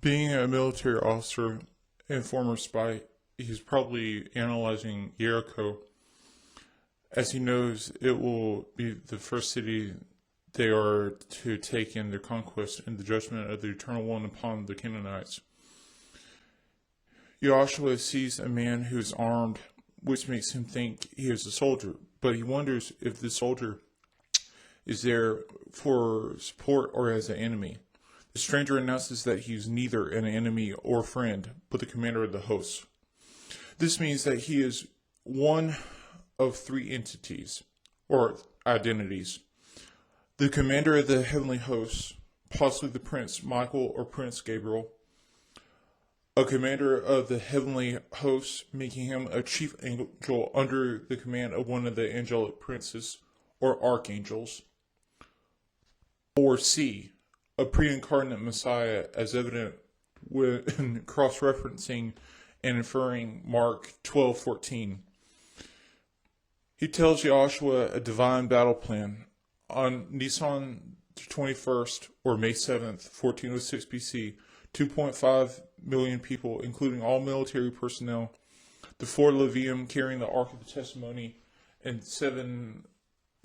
Being a military officer and former spy, he's probably analyzing Yericho, as he knows it will be the first city they are to take in their conquest and the judgment of the Eternal One upon the Canaanites. Joshua sees a man who is armed, which makes him think he is a soldier, but he wonders if the soldier is there for support or as an enemy. The stranger announces that he is neither an enemy or friend, but the commander of the hosts. This means that he is one of three entities, or identities. The commander of the heavenly hosts, possibly the Prince Michael or Prince Gabriel, a commander of the heavenly hosts, making him a chief angel under the command of one of the angelic princes, or archangels, or C, a pre-incarnate Messiah, as evident when cross-referencing and inferring Mark 12:14. He tells Joshua a divine battle plan. On Nisan 21st, or May 7th, 1406 BC, 2.5 million people, including all military personnel, the 4 Levium carrying the Ark of the Testimony, and 7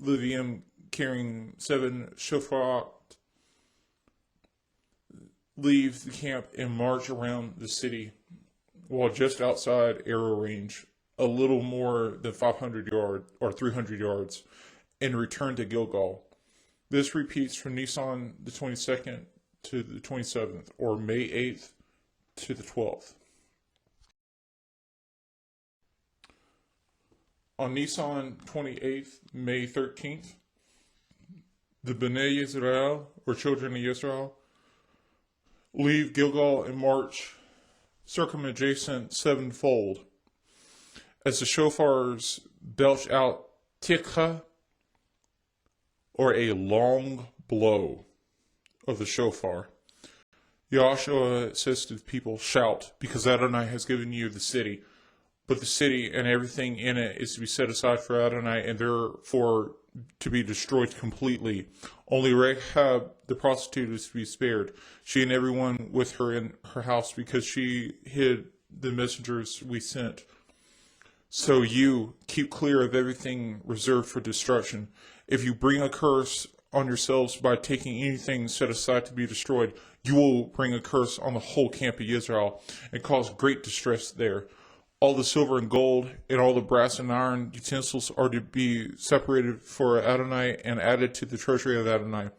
Levium carrying 7 shofar, leave the camp and march around the city while just outside arrow range, a little more than 500 yards or 300 yards, and return to Gilgal. This repeats from Nisan the 22nd to the 27th, or May 8th to the 12th. On Nisan 28th, May 13th, the Bnei Israel, or children of Israel, leave Gilgal and march circumadjacent sevenfold. As the shofars belch out tikha, or a long blow of the shofar, Joshua says to the people, "Shout, because Adonai has given you the city. But the city and everything in it is to be set aside for Adonai, and therefore to be destroyed completely. Only Rahab the prostitute is to be spared, she and everyone with her in her house, because she hid the messengers we sent. So you keep clear of everything reserved for destruction. If you bring a curse on yourselves by taking anything set aside to be destroyed, you will bring a curse on the whole camp of Israel and cause great distress there. All the silver and gold and all the brass and iron utensils are to be separated for Adonai and added to the treasury of Adonai.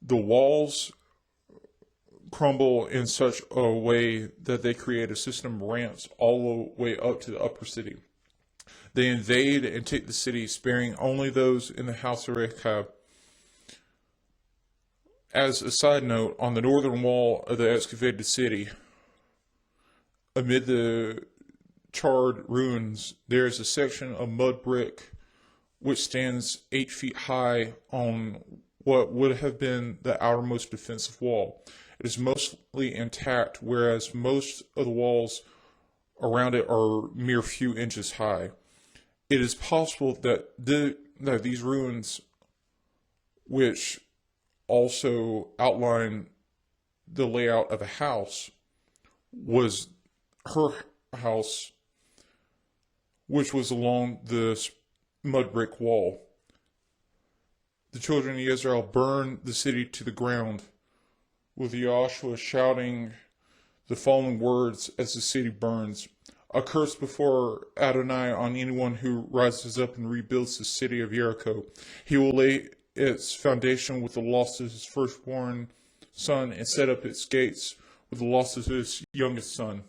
The walls crumble in such a way that they create a system of ramps all the way up to the upper city. They invade and take the city, sparing only those in the house of Rahab. As a side note, on the northern wall of the excavated city, amid the charred ruins, there is a section of mud brick which stands 8 feet high on what would have been the outermost defensive wall. It is mostly intact, whereas most of the walls around it are mere few inches high. It is possible that these ruins, which also outline the layout of a house, was her house, which was along this mud brick wall. The children of Israel burned the city to the ground, with Joshua shouting the following words as the city burns: "A curse before Adonai on anyone who rises up and rebuilds the city of Yericho. He will lay its foundation with the loss of his firstborn son and set up its gates with the loss of his youngest son."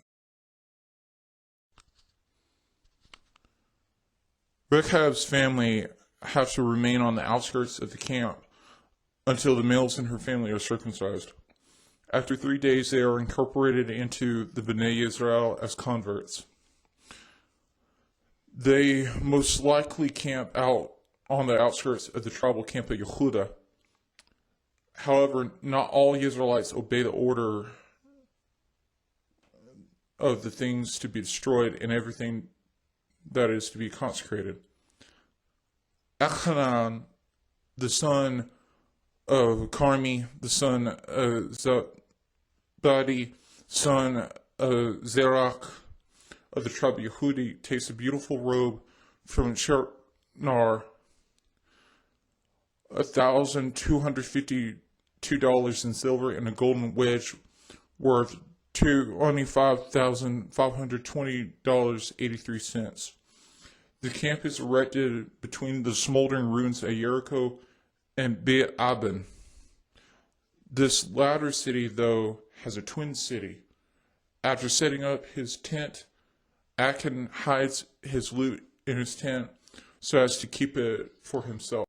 Rehab's family have to remain on the outskirts of the camp until the males in her family are circumcised. After 3 days, they are incorporated into the Bnei Israel as converts. They most likely camp out on the outskirts of the tribal camp of Yehuda. However, not all Israelites obey the order of the things to be destroyed and everything that is to be consecrated. Akhan, the son of Carmi, the son of Badi, son of Zerach of the tribe of Yehudi, takes a beautiful robe from Shinar, $1,252 in silver, and a golden wedge worth $25,520.83. The camp is erected between the smoldering ruins of Yericho and Beit Aben. This latter city, though, has a twin city. After setting up his tent, Akhan hides his loot in his tent so as to keep it for himself.